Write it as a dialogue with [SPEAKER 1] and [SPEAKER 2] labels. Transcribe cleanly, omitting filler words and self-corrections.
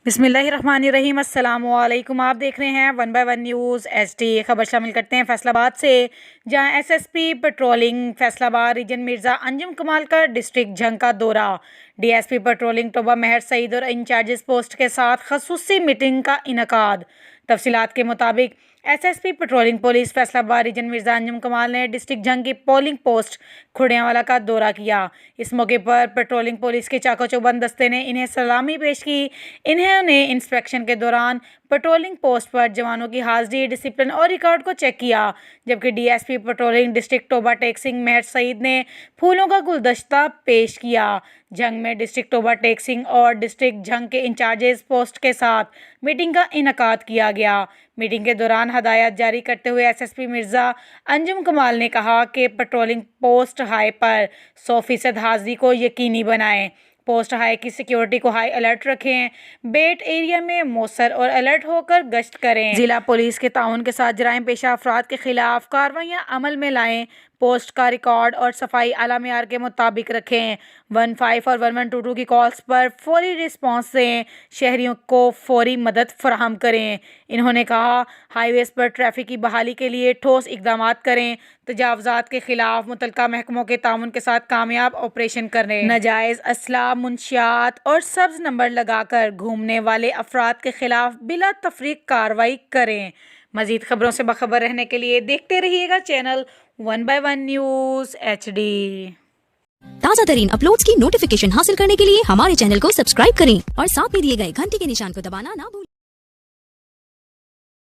[SPEAKER 1] बिस्मिल्लाहिर्रहमानिर्रहीम। अस्सलाम वालेकुम। आप देख रहे हैं 1 बाय 1 न्यूज़ HD। खबर शामिल करते हैं फैसलाबाद से, जहां SSP patrolling Faisalabad region Mirza Anjum Kamal का डिस्ट्रिक्ट जंग का दौरा। DSP पेट्रोलिंग टोबा मेहर सईद और इंचार्जेस पोस्ट के साथ खसूसी मीटिंग का इनकाद। तफसीलात के मुताबिक SSP patrolling police Faisalabad region Mirza Anjum Kamal ने डिस्ट्रिक्ट जंग की पोलिंग पोस्ट खुड़ियांवाला का दौरा किया। इस मौके पर पेट्रोलिंग पुलिस के चाको चौबंद दस्ते ने इन्हें सलामी पेश की। इन्होंने इंस्पेक्शन के दौरान पेट्रोलिंग पोस्ट पर जवानों की हाजिरी, डिसिप्लिन और रिकॉर्ड को चेक किया, जबकि DSP patrolling district Toba Tek Singh Mehr Saeed ने फूलों का गुलदस्ता पेश किया। जंग में डिस्ट्रिक्ट टोबा टेक सिंह और डिस्ट्रिक्ट जंग के इंचार्जेस पोस्ट के साथ मीटिंग का इनकाद किया गया। मीटिंग के दौरान हदायत जारी करते हुए SSP मिर्ज़ा अंजुम कमाल ने कहा कि पेट्रोलिंग पोस्ट हाई पर 100% हाजिरी को यकीनी बनाएं, पोस्ट हाई की सिक्योरिटी को हाई अलर्ट रखें, बेट एरिया में मौसर और अलर्ट होकर गश्त करें, जिला पुलिस के ताउन के साथ जराइम पेशा अफराद के खिलाफ कार्रवाइयाँ अमल में लाएं, पोस्ट का रिकॉर्ड और सफाई आला मेयार के मुताबिक रखें, 15 और 1122 की कॉल्स पर फौरी रिस्पॉन्स दें, शहरियों को फौरी मदद फराहम करें। इन्होंने कहा, हाईवेज पर ट्रैफिक की बहाली के लिए ठोस इकदाम करें, तजावजात के खिलाफ मुतलका महकमों के ताउन के साथ कामयाब ऑपरेशन करें, नाजायज़ असला, मुंशियात और सब्ज नंबर लगाकर घूमने वाले अफराद के खिलाफ बिला तफरीक कार्रवाई करें। मज़ीद खबरों से बाखबर रहने के लिए देखते रहिएगा चैनल 1 बाय 1 न्यूज़ HD।
[SPEAKER 2] ताज़ा तरीन अपलोड्स की नोटिफिकेशन हासिल करने के लिए हमारे चैनल को सब्सक्राइब करें और साथ में दिए गए घंटी के निशान को दबाना ना भूलें।